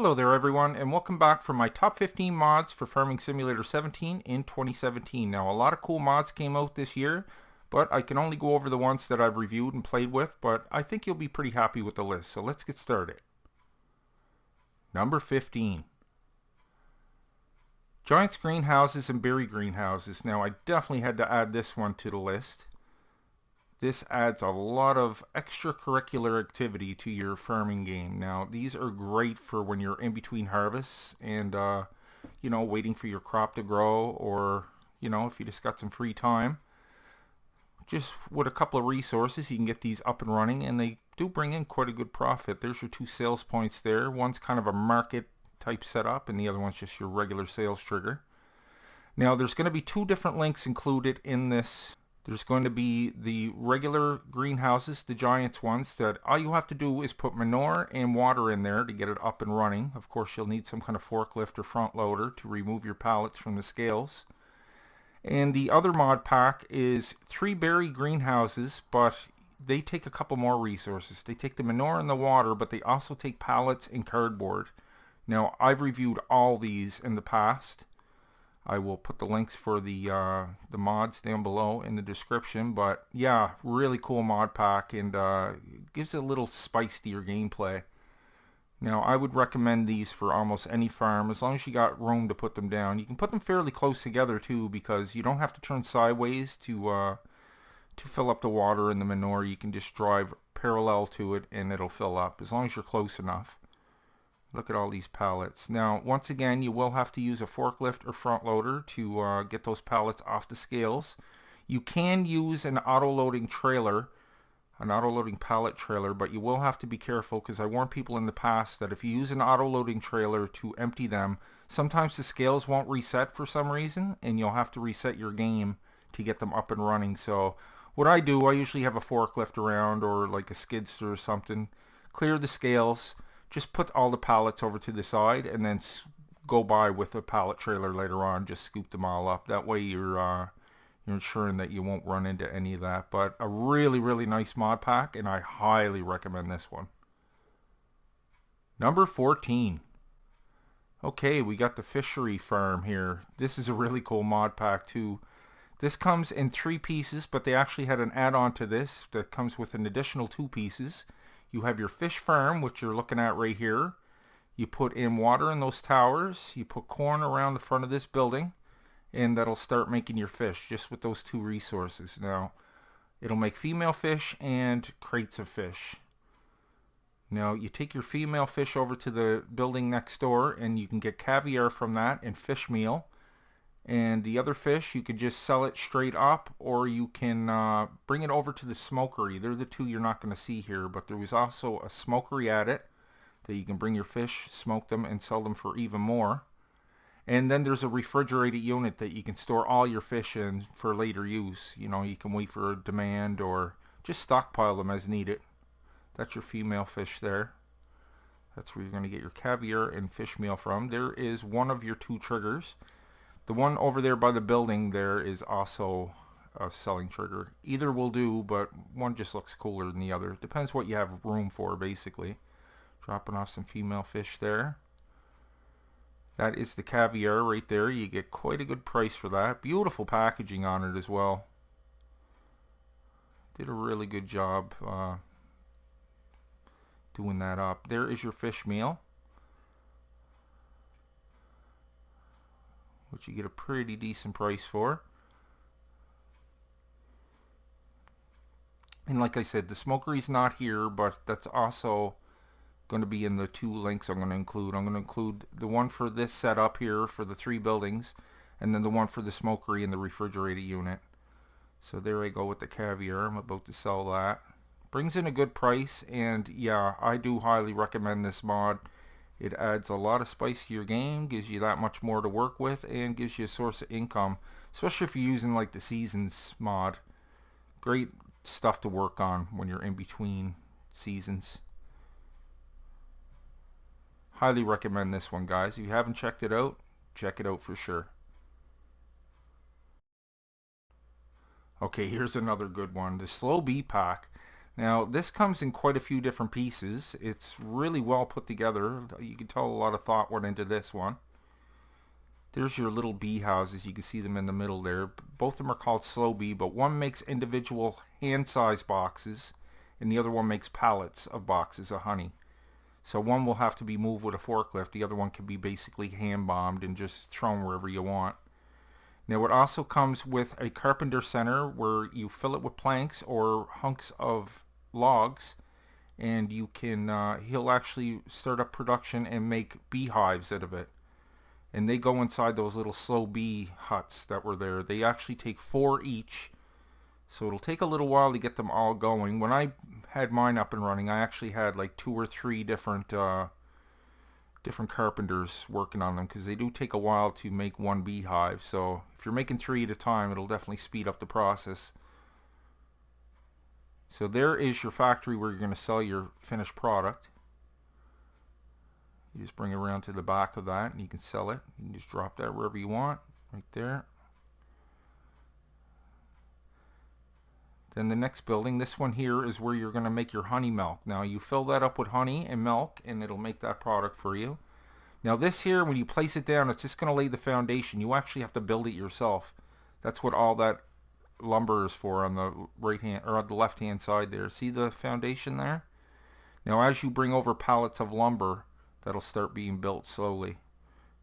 Hello there everyone, and welcome back for my top 15 mods for Farming Simulator 17 in 2017. Now a lot of cool mods came out this year, but I can only go over the ones that I've reviewed and played with, but I think you'll be pretty happy with the list, so let's get started. Number 15. Giants greenhouses and berry greenhouses. Now I definitely had to add this one to the list. This adds a lot of extracurricular activity to your farming game. Now, these are great for when you're in between harvests and, waiting for your crop to grow, or, if you just got some free time. Just with a couple of resources, you can get these up and running, and they do bring in quite a good profit. There's your two sales points there. One's kind of a market type setup, and the other one's just your regular sales trigger. Now, there's going to be two different links included in this. There's going to be the regular greenhouses, the Giants ones, that all you have to do is put manure and water in there to get it up and running. Of course, you'll need some kind of forklift or front loader to remove your pallets from the scales. And the other mod pack is 3 berry greenhouses, but they take a couple more resources. They take the manure and the water, but they also take pallets and cardboard. Now, I've reviewed all these in the past. I will put the links for the mods down below in the description, but yeah, really cool mod pack, and gives a little spice to your gameplay. Now, I would recommend these for almost any farm, as long as you got room to put them down. You can put them fairly close together too, because you don't have to turn sideways to fill up the water and the manure. You can just drive parallel to it and it'll fill up, as long as you're close enough. Look at all these pallets. Now, once again, you will have to use a forklift or front loader to get those pallets off the scales. You can use an auto-loading trailer, an auto-loading pallet trailer, but you will have to be careful, because I warned people in the past that if you use an auto-loading trailer to empty them, sometimes the scales won't reset for some reason, and you'll have to reset your game to get them up and running. So what I do, I usually have a forklift around, or like a skidster or something, clear the scales, just put all the pallets over to the side, and then go by with a pallet trailer later on. Just scoop them all up. That way you're ensuring that you won't run into any of that. But a really, really nice mod pack, and I highly recommend this one. Number 14. Okay, we got the fishery farm here. This is a really cool mod pack too. This comes in 3 pieces, but they actually had an add-on to this that comes with an additional 2 pieces. You have your fish farm, which you're looking at right here. You put in water in those towers. You put corn around the front of this building, and that'll start making your fish just with those 2 resources. Now, it'll make female fish and crates of fish. Now, you take your female fish over to the building next door, and you can get caviar from that and fish meal. And the other fish, you could just sell it straight up, or you can bring it over to the smokery. They're the 2 you're not going to see here, but there was also a smokery at it that you can bring your fish, smoke them, and sell them for even more. And then there's a refrigerated unit that you can store all your fish in for later use. You can wait for a demand, or just stockpile them as needed. That's your female fish there. That's where you're going to get your caviar and fish meal from. There is one of your 2 triggers. The one over there by the building there is also a selling trigger. Either will do, but one just looks cooler than the other. Depends what you have room for, basically. Dropping off some female fish there. That is the caviar right there. You get quite a good price for that. Beautiful packaging on it as well. Did a really good job doing that up. There is your fish meal, which you get a pretty decent price for. And like I said, the smokery's not here, but that's also going to be in the 2 links I'm going to include. I'm going to include the one for this setup here for the 3 buildings, and then the one for the smokery and the refrigerated unit. So there I go with the caviar. I'm about to sell that. Brings in a good price, and yeah, I do highly recommend this mod. It adds a lot of spice to your game, gives you that much more to work with, and gives you a source of income, especially if you're using like the seasons mod. Great stuff to work on when you're in between seasons. Highly recommend this one, guys. If you haven't checked it out, check it out for sure. Okay, here's another good one. The Slow Bee Pack. Now this comes in quite a few different pieces. It's really well put together. You can tell a lot of thought went into this one. There's your little bee houses. You can see them in the middle there. Both of them are called slow bee, but one makes individual hand-sized boxes and the other one makes pallets of boxes of honey. So one will have to be moved with a forklift. The other one can be basically hand-bombed and just thrown wherever you want. Now it also comes with a carpenter center where you fill it with planks or hunks of logs, and you can he'll actually start up production and make beehives out of it. And they go inside those little slow bee huts that were there. They actually take 4 each. So it'll take a little while to get them all going. When I had mine up and running, I actually had like 2 or 3 different carpenters working on them, because they do take a while to make one beehive. So if you're making 3 at a time, it'll definitely speed up the process. So there is your factory where you're going to sell your finished product. You just bring it around to the back of that and you can sell it. You can just drop that wherever you want, right there. Then the next building, this one here, is where you're going to make your honey milk. Now you fill that up with honey and milk and it'll make that product for you. Now this here, when you place it down, it's just going to lay the foundation. You actually have to build it yourself. That's what all that lumber is for on the right hand or on the left hand side there. See the foundation there? Now as you bring over pallets of lumber, that'll start being built slowly.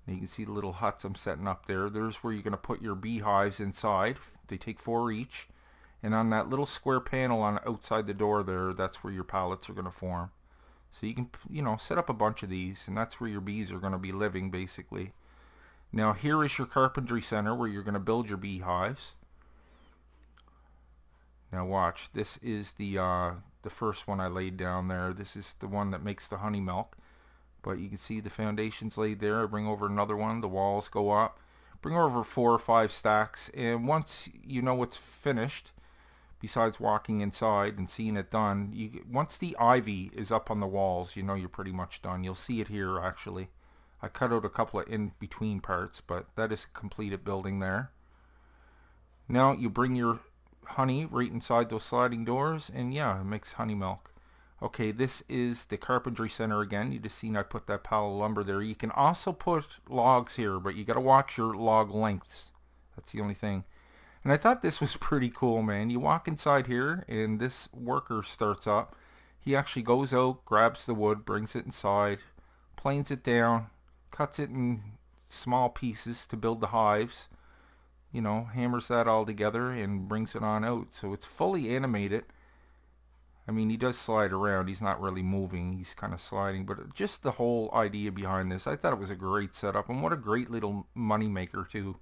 And you can see the little huts I'm setting up there. There's where you're going to put your beehives inside. They take 4 each. And on that little square panel on outside the door there, that's where your pallets are going to form. So you can, set up a bunch of these, and that's where your bees are going to be living basically. Now here is your carpentry center where you're going to build your beehives. Now watch, this is the first one I laid down there. This is the one that makes the honey milk. But you can see the foundation's laid there. I bring over another one. The walls go up. Bring over 4 or 5 stacks. And once you know it's finished, besides walking inside and seeing it done, once the ivy is up on the walls, you know you're pretty much done. You'll see it here actually. I cut out a couple of in-between parts, but that is a completed building there. Now you bring your honey right inside those sliding doors, and yeah, it makes honey milk. Okay, this is the carpentry center again. You just seen I put that pile of lumber there. You can also put logs here, but you got to watch your log lengths. That's the only thing. And I thought this was pretty cool, man. You walk inside here, and this worker starts up. He actually goes out, grabs the wood, brings it inside, planes it down, cuts it in small pieces to build the hives. Hammers that all together and brings it on out. So it's fully animated. I mean, he does slide around. He's not really moving. He's kind of sliding. But just the whole idea behind this, I thought it was a great setup. And what a great little money maker, too.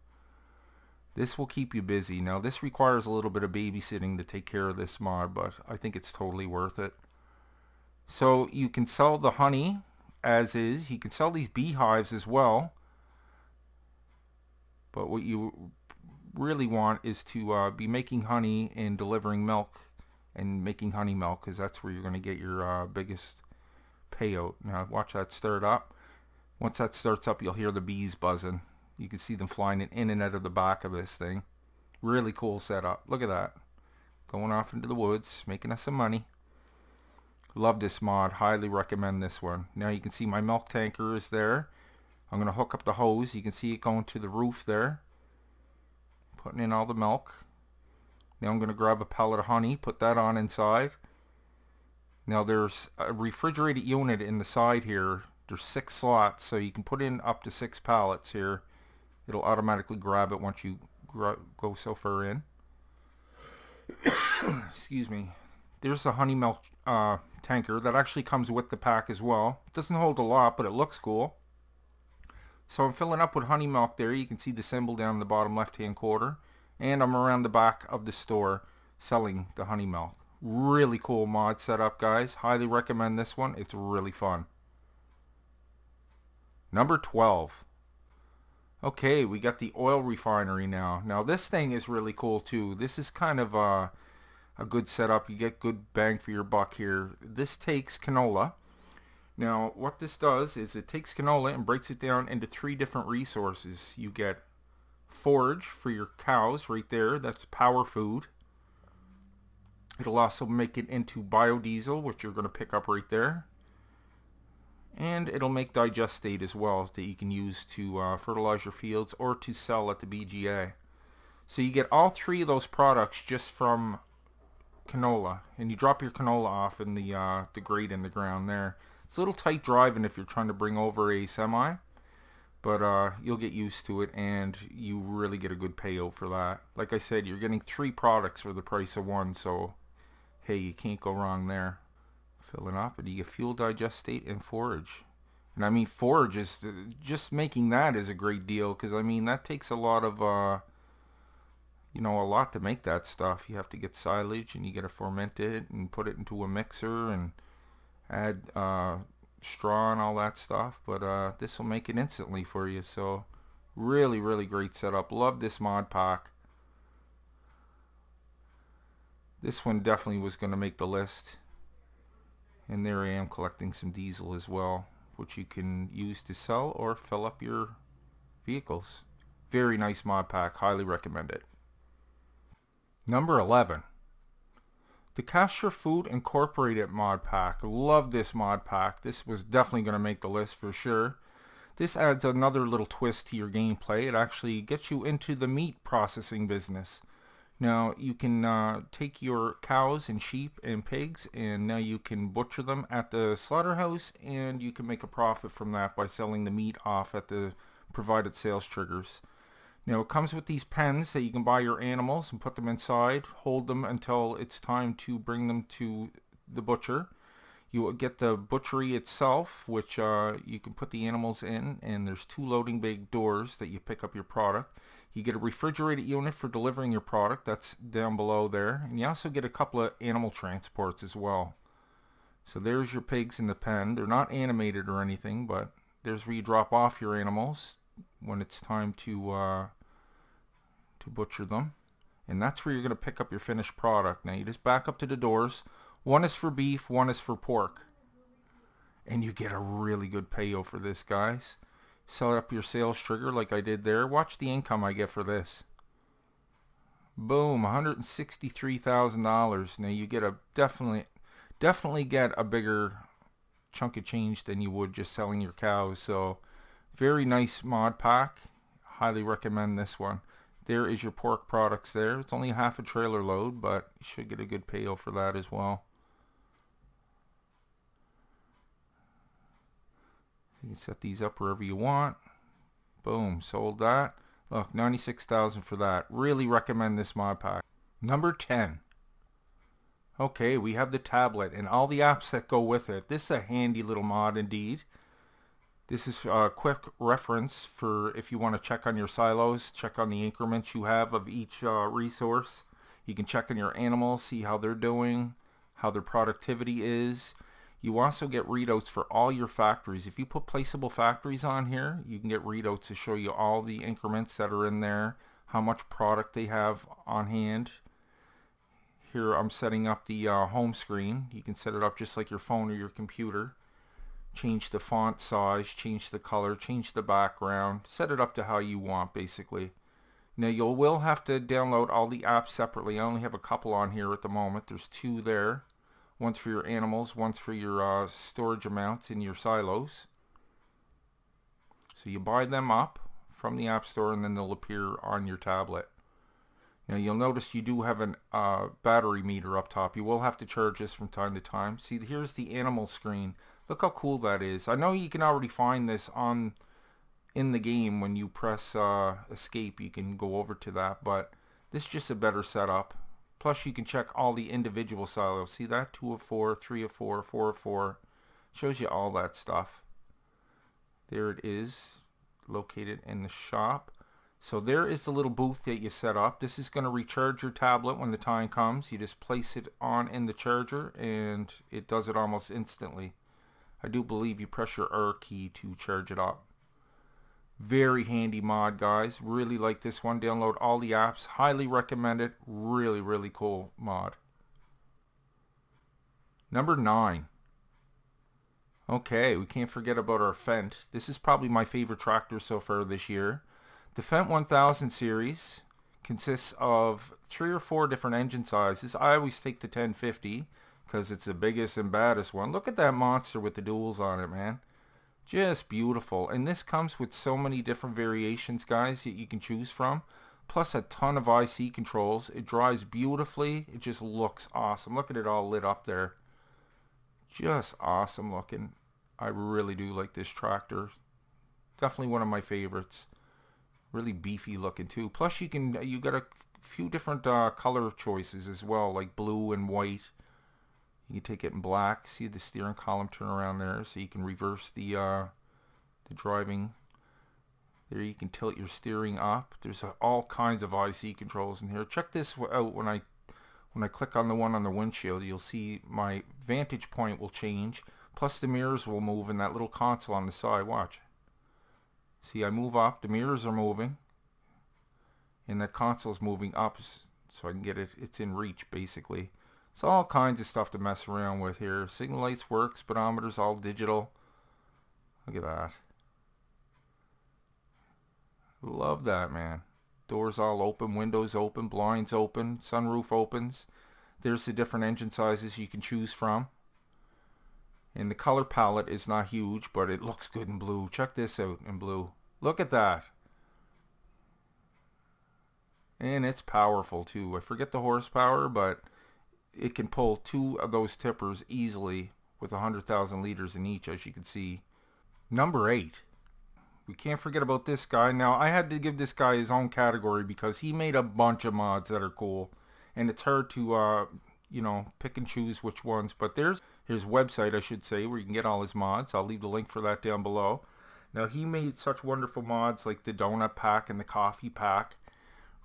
This will keep you busy. Now, this requires a little bit of babysitting to take care of this mod, but I think it's totally worth it. So you can sell the honey as is. You can sell these beehives as well. But what you really want is to be making honey and delivering milk. And making honey milk, because that's where you're going to get your biggest payout. Now watch that start up. Once that starts up, you'll hear the bees buzzing. You can see them flying in and out of the back of this thing. Really cool setup. Look at that. Going off into the woods, making us some money. Love this mod. Highly recommend this one. Now you can see my milk tanker is there. I'm going to hook up the hose. You can see it going to the roof there. Putting in all the milk. Now I'm going to grab a pellet of honey, put that on inside. Now there's a refrigerated unit in the side here. There's 6 slots, so you can put in up to 6 pallets here. It'll automatically grab it once you go so far in. Excuse me. There's a honey milk tanker that actually comes with the pack as well. It doesn't hold a lot, but it looks cool. So I'm filling up with honey milk there. You can see the symbol down in the bottom left hand corner. And I'm around the back of the store selling the honey milk. Really cool mod setup, guys. Highly recommend this one. It's really fun. Number 12. Okay, we got the oil refinery now. Now this thing is really cool too. This is kind of a good setup. You get good bang for your buck here. This takes canola. Now what this does is it takes canola and breaks it down into 3 different resources. You get forage for your cows right there. That's power food. It'll also make it into biodiesel, which you're going to pick up right there. And it'll make digestate as well that you can use to fertilize your fields or to sell at the BGA. So you get all three of those products just from canola, and you drop your canola off in the grate in the ground there. It's a little tight driving if you're trying to bring over a semi, but you'll get used to it, and you really get a good payout for that. Like I said, you're getting three products for the price of one, so hey, you can't go wrong there. Fill it up, and you get fuel, digestate, and forage. And I mean, forage is just making that is a great deal, because I mean that takes a lot of a lot to make that stuff. You have to get silage, and you got to ferment it and put it into a mixer and add straw and all that stuff. But this will make it instantly for you. So really, really great setup. Love this mod pack. This one definitely was going to make the list. And there I am collecting some diesel as well, which you can use to sell or fill up your vehicles. Very nice mod pack. Highly recommend it. Number 11. The Castor Food Incorporated mod pack. Love this mod pack. This was definitely going to make the list for sure. This adds another little twist to your gameplay. It actually gets you into the meat processing business. Now you can take your cows and sheep and pigs, and now you can butcher them at the slaughterhouse, and you can make a profit from that by selling the meat off at the provided sales triggers. Now it comes with these pens that you can buy your animals and put them inside, hold them until it's time to bring them to the butcher. You will get the butchery itself, which you can put the animals in, and there's two loading bay doors that you pick up your product. You get a refrigerated unit for delivering your product, that's down below there, and you also get a couple of animal transports as well. So there's your pigs in the pen. They're not animated or anything, but there's where you drop off your animals when it's time to butcher them, and that's where you're going to pick up your finished product. Now you just back up to the doors. One is for beef, one is for pork, and you get a really good payout for this, guys. Set up your sales trigger like I did there. Watch the income I get for this. Boom, $163,000. Now you get a definitely get a bigger chunk of change than you would just selling your cows. So very nice mod pack. Highly recommend this one. There is your pork products there. It's only half a trailer load, but you should get a good payout for that as well. You can set these up wherever you want. Boom, sold that. Look, $96,000 for that. Really recommend this mod pack. Number 10. Okay, we have the tablet and all the apps that go with it. This is a handy little mod indeed. This is a quick reference for if you want to check on your silos, check on the increments you have of each resource. You can check on your animals, see how they're doing, how their productivity is. You also get readouts for all your factories. If you put placeable factories on here, you can get readouts to show you all the increments that are in there, how much product they have on hand. Here I'm setting up the home screen. You can set it up just like your phone or your computer. Change the font size, change the color, change the background, set it up to how you want basically. Now you will have to download all the apps separately. I only have a couple on here at the moment. There's two there. One's for your animals, one's for your storage amounts in your silos. So you buy them up from the App Store, and then they'll appear on your tablet. Now you'll notice you do have a battery meter up top. You will have to charge this from time to time. See, here's the animal screen. Look how cool that is. I know you can already find this in the game when you press escape. You can go over to that, but this is just a better setup. Plus you can check all the individual silos. See that? 2 of 4, 3 of 4, 4 of 4. Shows you all that stuff. There it is, located in the shop. So there is the little booth that you set up. This is going to recharge your tablet when the time comes. You just place it on in the charger and it does it almost instantly. I do believe you press your R key to charge it up. Very handy mod, guys. Really like this one. Download all the apps. Highly recommend it. Really, really cool mod. Number 9. Okay, we can't forget about our Fendt. This is probably my favorite tractor so far this year. The Fendt 1000 series consists of 3 or 4 different engine sizes. I always take the 1050 because it's the biggest and baddest one. Look at that monster with the duals on it, man. Just beautiful. And this comes with so many different variations, guys, that you can choose from. Plus a ton of IC controls. It drives beautifully. It just looks awesome. Look at it all lit up there. Just awesome looking. I really do like this tractor. Definitely one of my favorites. Really beefy looking too. Plus you got a few different color choices as well, like blue and white. You can take it in black. See the steering column turn around there, so you can reverse the driving. There you can tilt your steering up. There's all kinds of IC controls in here. Check this out. When I click on the one on the windshield, you'll see my vantage point will change. Plus the mirrors will move in that little console on the side. Watch. See, I move up. The mirrors are moving. And the console's moving up so I can get it. It's in reach, basically. It's all kinds of stuff to mess around with here. Signal lights work. Speedometer's all digital. Look at that. Love that, man. Doors all open, windows open, blinds open, sunroof opens. There's the different engine sizes you can choose from. And the color palette is not huge, but it looks good in blue. Check this out in blue. Look at that. And it's powerful too. I forget the horsepower, but it can pull 2 of those tippers easily with 100,000 liters in each, as you can see. Number 8. We can't forget about this guy. Now, I had to give this guy his own category because he made a bunch of mods that are cool. And it's hard to, you know, pick and choose which ones. But there's his website, I should say, where you can get all his mods. I'll leave the link for that down below. Now, he made such wonderful mods like the donut pack and the coffee pack.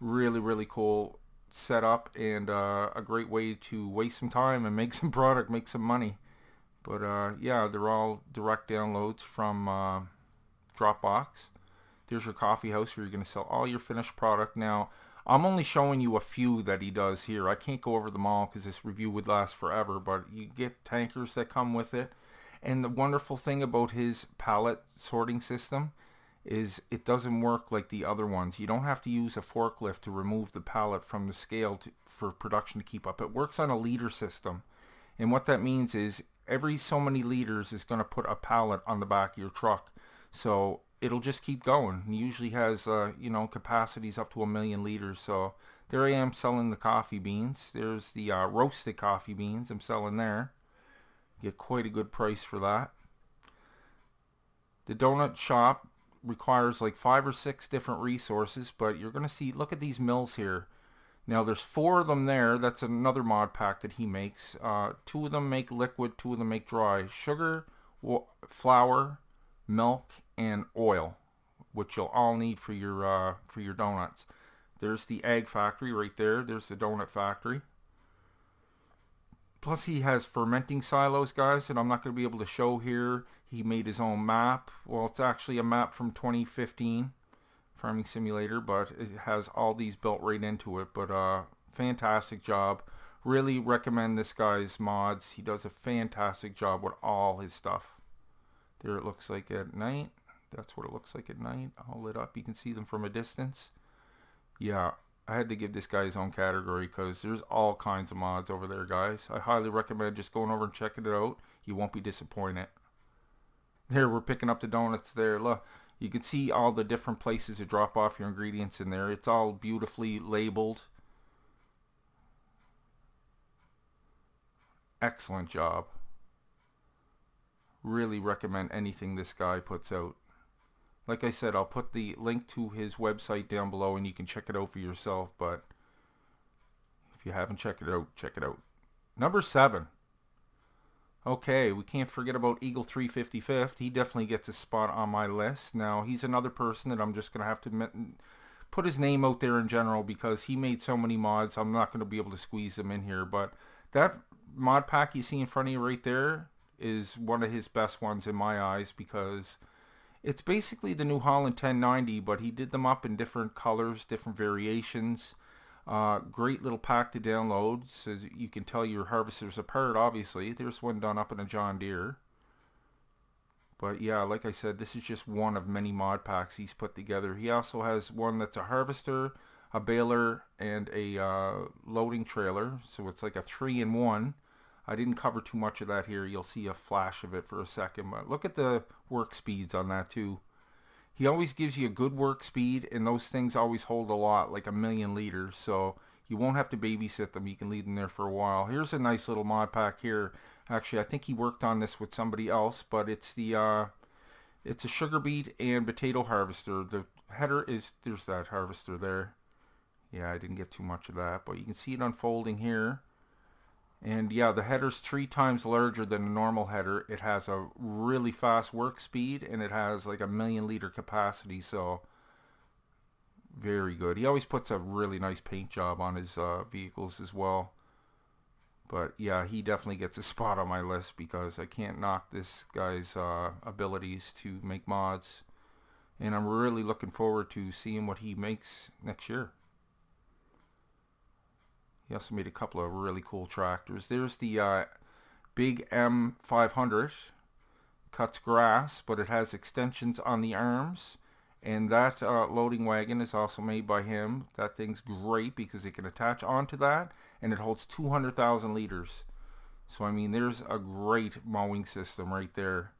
Really, really cool setup and a great way to waste some time and make some product, make some money. But yeah, they're all direct downloads from Dropbox. There's your coffee house where you're going to sell all your finished product. Now, I'm only showing you a few that he does here. I can't go over them all because this review would last forever, but you get tankers that come with it. And the wonderful thing about his pallet sorting system is it doesn't work like the other ones. You don't have to use a forklift to remove the pallet from the scale for production to keep up. It works on a liter system. And what that means is every so many liters is going to put a pallet on the back of your truck. So it'll just keep going. It usually has, you know, capacities up to 1 million liters. So there I am selling the coffee beans. There's the roasted coffee beans I'm selling there. Get quite a good price for that. The donut shop requires like 5 or 6 different resources, but you're going to see, look at these mills here. Now there's 4 of them there. That's another mod pack that he makes. 2 of them make liquid, 2 of them make dry. Sugar, flour, milk, and oil, which you'll all need for your donuts. There's the egg factory right there. There's the donut factory. Plus he has fermenting silos, guys, that I'm not going to be able to show here. He made his own map. Well, it's actually a map from 2015, Farming Simulator, but it has all these built right into it. But fantastic job. Really recommend this guy's mods. He does a fantastic job with all his stuff. There it looks like at night. That's what it looks like at night. All lit up. You can see them from a distance. Yeah, I had to give this guy his own category because there's all kinds of mods over there, guys. I highly recommend just going over and checking it out. You won't be disappointed. There, we're picking up the donuts there. Look, you can see all the different places to drop off your ingredients in there. It's all beautifully labeled. Excellent job. Really recommend anything this guy puts out. Like I said, I'll put the link to his website down below and you can check it out for yourself. But if you haven't checked it out, check it out. Number 7. Okay, we can't forget about Eagle 355th. He definitely gets a spot on my list. Now, he's another person that I'm just going to have to put his name out there in general because he made so many mods. I'm not going to be able to squeeze them in here. But that mod pack you see in front of you right there is one of his best ones in my eyes because it's basically the New Holland 1090, but he did them up in different colors, different variations. Great little pack to download, so you can tell your harvesters apart, obviously. There's one done up in a John Deere. But yeah, like I said, this is just one of many mod packs he's put together. He also has one that's a harvester, a baler and a loading trailer, so it's like a 3-in-1. I didn't cover too much of that here. You'll see a flash of it for a second, but look at the work speeds on that too. He always gives you a good work speed, and those things always hold a lot, like 1,000,000 liters, so you won't have to babysit them. You can leave them there for a while. Here's a nice little mod pack here. Actually, I think he worked on this with somebody else, but it's the it's a sugar beet and potato harvester. The header is, there's that harvester there. Yeah, I didn't get too much of that, but you can see it unfolding here. And yeah, the header's 3 times larger than a normal header. It has a really fast work speed, and it has like 1,000,000 liter capacity, so very good. He always puts a really nice paint job on his vehicles as well. But yeah, he definitely gets a spot on my list because I can't knock this guy's abilities to make mods. And I'm really looking forward to seeing what he makes next year. He also made a couple of really cool tractors. There's the big M500. Cuts grass, but it has extensions on the arms. And that loading wagon is also made by him. That thing's great because it can attach onto that, and it holds 200,000 liters. So I mean, there's a great mowing system right there.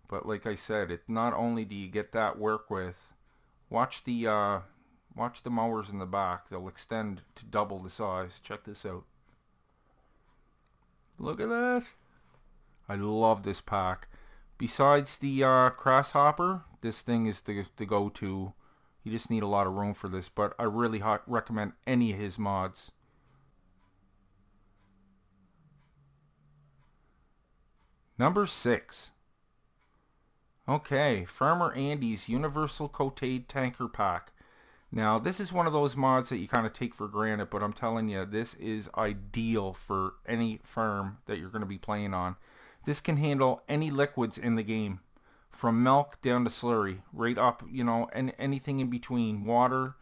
But like I said, it not only do you get that work with, watch the mowers in the back. They'll extend to double the size. Check this out. Look at that. I love this pack. Besides the Crashhopper, this thing is the go-to. You just need a lot of room for this, but I really recommend any of his mods. Number 6. Okay, Farmer Andy's Universal Coated Tanker Pack. Now, this is one of those mods that you kind of take for granted, but I'm telling you, this is ideal for any farm that you're going to be playing on. This can handle any liquids in the game, from milk down to slurry, right up, you know, and anything in between. Water,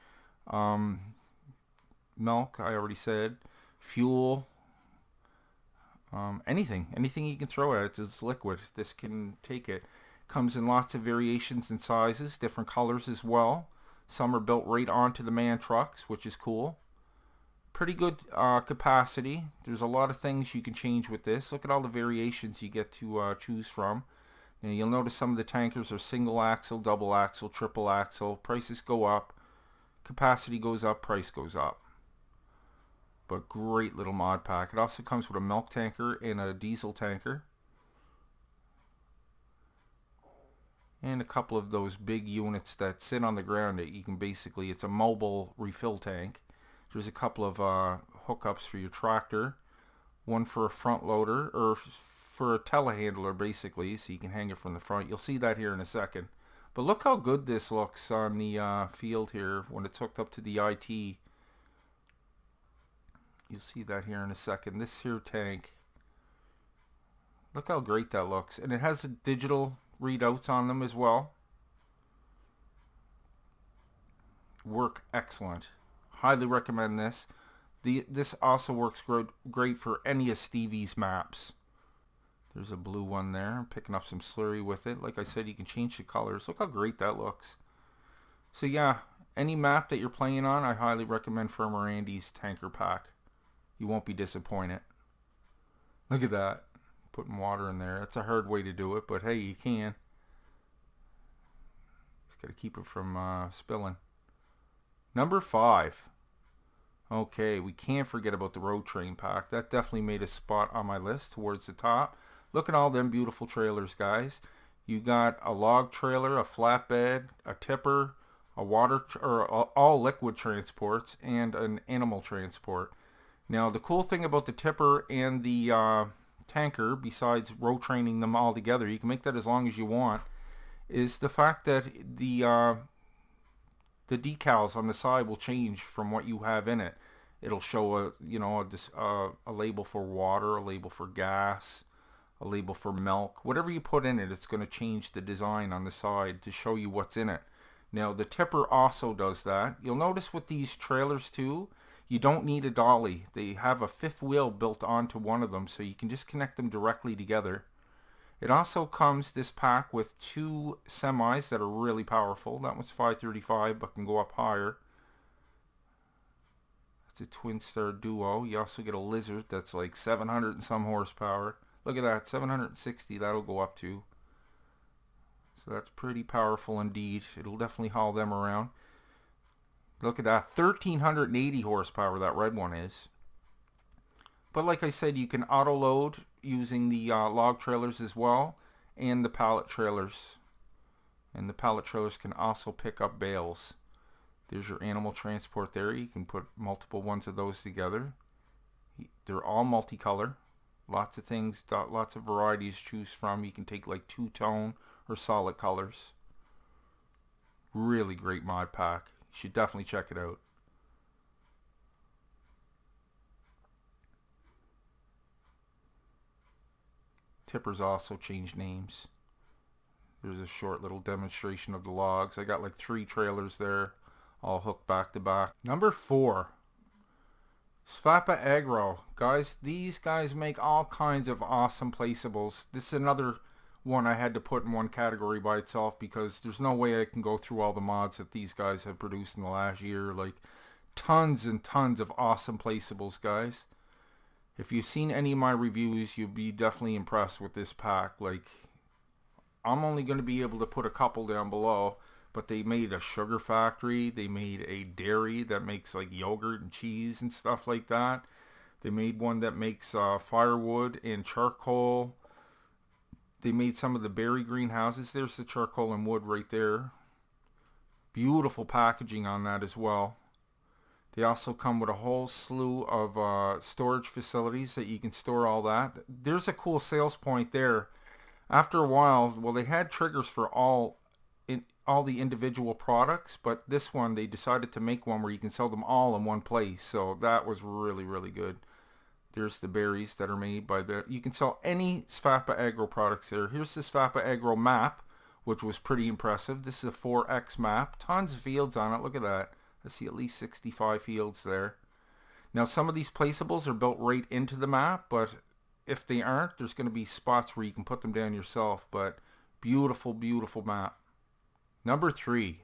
milk, I already said, fuel, anything you can throw at it is liquid. This can take it. Comes in lots of variations and sizes, different colors as well. Some are built right onto the man trucks, which is cool. Pretty good capacity. There's a lot of things you can change with this. Look at all the variations you get to choose from. Now, you'll notice some of the tankers are single axle, double axle, triple axle. Prices go up. Capacity goes up, price goes up. But great little mod pack. It also comes with a milk tanker and a diesel tanker. And a couple of those big units that sit on the ground that you can basically, it's a mobile refill tank. There's a couple of hookups for your tractor. One for a front loader, or for a telehandler basically, so you can hang it from the front. You'll see that here in a second. But look how good this looks on the field here when it's hooked up to the IT. You'll see that here in a second. This here tank. Look how great that looks. And it has a digital readouts on them as well. Work excellent. Highly recommend this. This also works great for any of Stevie's maps. There's a blue one there. I'm picking up some slurry with it. Like I said, you can change the colors. Look how great that looks. So yeah, any map that you're playing on, I highly recommend Farmer Andy's Tanker Pack. You won't be disappointed. Look at that. Putting water in there. That's a hard way to do it, but hey, you can. Just got to keep it from spilling. Number 5. Okay, we can't forget about the road train pack. That definitely made a spot on my list towards the top. Look at all them beautiful trailers, guys. You got a log trailer, a flatbed, a tipper, a water or all liquid transports, and an animal transport. Now, the cool thing about the tipper and the tanker, besides road training them all together, you can make that as long as you want, is the fact that the decals on the side will change from what you have in it. It'll show a label for water, a label for gas, a label for milk. Whatever you put in it, it's going to change the design on the side to show you what's in it. Now, the tipper also does that. You'll notice with these trailers too, you don't need a dolly. They have a 5th wheel built onto one of them, so you can just connect them directly together. It also comes, this pack, with 2 semis that are really powerful. That one's 535, but can go up higher. It's a twin star duo. You also get a lizard that's like 700 and some horsepower. Look at that, 760, that'll go up to. So that's pretty powerful indeed. It'll definitely haul them around. Look at that, 1380 horsepower that red one is. But like I said, you can auto load using the log trailers as well, and the pallet trailers. And the pallet trailers can also pick up bales. There's your animal transport there. You can put multiple ones of those together. They're all multicolor. Lots of things, lots of varieties to choose from. You can take like two-tone or solid colors. Really great mod pack. You should definitely check it out. Tippers also changed names. There's a short little demonstration of the logs. I got like 3 trailers there, all hooked back to back. Number 4. Svapa Agro. Guys, these guys make all kinds of awesome placeables. This is another one I had to put in one category by itself because there's no way I can go through all the mods that these guys have produced in the last year. Like, tons and tons of awesome placeables, guys. If you've seen any of my reviews, you'll be definitely impressed with this pack. Like, I'm only going to be able to put a couple down below, but they made a sugar factory. They made a dairy that makes like yogurt and cheese and stuff like that. They made one that makes firewood and charcoal. They made some of the berry greenhouses. There's the charcoal and wood right there. Beautiful packaging on that as well. They also come with a whole slew of storage facilities that you can store all that. There's a cool sales point there. After a while, well, they had triggers for all the individual products, but this one they decided to make one where you can sell them all in one place. So that was really, really good. There's the berries that are made by the... You can sell any Svapa Agro products there. Here's the Svapa Agro map, which was pretty impressive. This is a 4X map. Tons of fields on it. Look at that. I see at least 65 fields there. Now, some of these placeables are built right into the map, but if they aren't, there's going to be spots where you can put them down yourself. But beautiful, beautiful map. Number 3.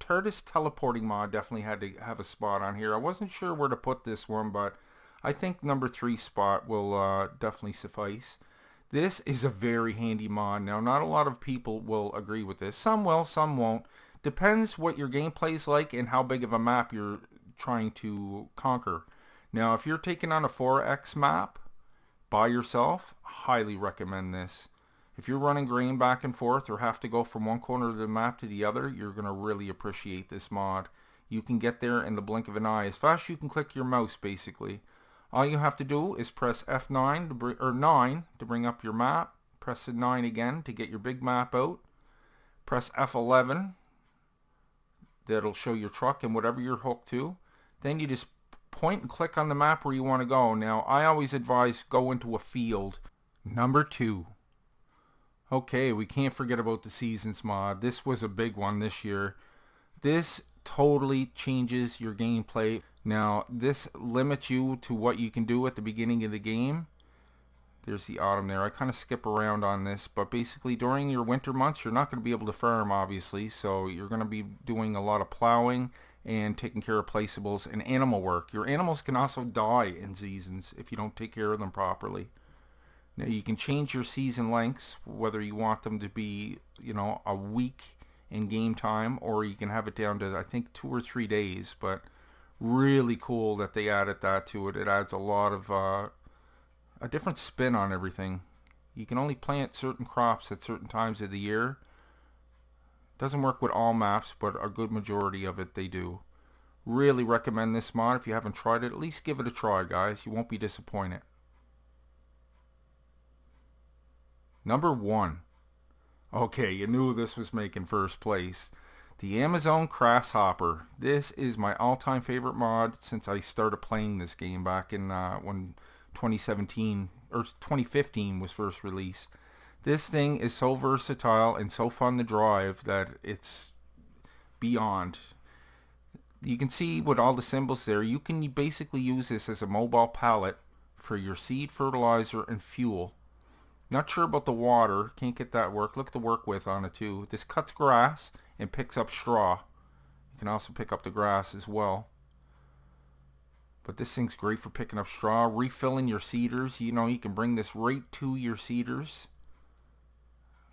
Turdus Teleporting mod definitely had to have a spot on here. I wasn't sure where to put this one, but I think number 3 spot will definitely suffice. This is a very handy mod. Now, not a lot of people will agree with this. Some will, some won't. Depends what your gameplay is like and how big of a map you're trying to conquer. Now, if you're taking on a 4X map by yourself, highly recommend this. If you're running grain back and forth or have to go from one corner of the map to the other, you're going to really appreciate this mod. You can get there in the blink of an eye. As fast as you can click your mouse, basically. All you have to do is press F9 or 9 to bring up your map. Press the 9 again to get your big map out. Press F11. That'll show your truck and whatever you're hooked to. Then you just point and click on the map where you want to go. Now, I always advise go into a field. Number 2. Okay, we can't forget about the Seasons mod. This was a big one this year. This totally changes your gameplay. Now, this limits you to what you can do at the beginning of the game. There's the autumn there. I kind of skip around on this, but basically during your winter months, you're not going to be able to farm, obviously. So you're going to be doing a lot of plowing and taking care of placeables and animal work. Your animals can also die in seasons if you don't take care of them properly. Now, you can change your season lengths, whether you want them to be, you know, a week in game time, or you can have it down to, I think, 2 or 3 days. But really cool that they added that to it. It adds a lot of a different spin on everything. You can only plant certain crops at certain times of the year. Doesn't work with all maps, but a good majority of it they do. Really recommend this mod. If you haven't tried it, at least give it a try, guys. You won't be disappointed. Number 1. Okay, you knew this was making first place. The Amazon Crashhopper. This is my all-time favorite mod since I started playing this game back in when 2017 or 2015 was first released. This thing is so versatile and so fun to drive that it's beyond. You can see with all the symbols there, you can basically use this as a mobile pallet for your seed, fertilizer, and fuel. Not sure about the water. Can't get that work. Look at the work width on it too. This cuts grass and picks up straw. You can also pick up the grass as well. But this thing's great for picking up straw, refilling your seeders. You know, you can bring this right to your seeders.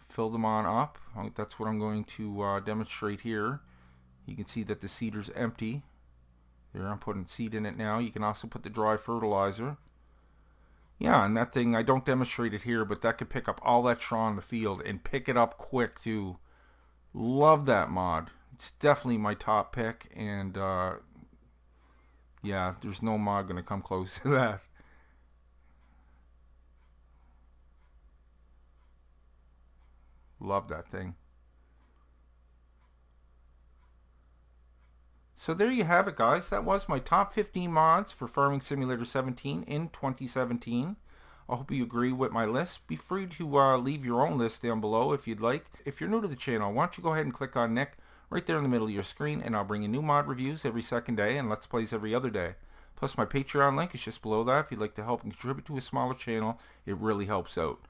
Fill them on up. That's what I'm going to demonstrate here. You can see that the seeder's empty. There, I'm putting seed in it now. You can also put the dry fertilizer. Yeah, and that thing, I don't demonstrate it here, but that could pick up all that straw in the field and pick it up quick too. Love that mod. It's definitely my top pick, and yeah, there's no mod going to come close to that. Love that thing. So there you have it, guys. That was my top 15 mods for Farming Simulator 17 in 2017. I hope you agree with my list. Be free to leave your own list down below if you'd like. If you're new to the channel, why don't you go ahead and click on Nick right there in the middle of your screen, and I'll bring you new mod reviews every second day and Let's Plays every other day. Plus my Patreon link is just below that. If you'd like to help and contribute to a smaller channel, it really helps out.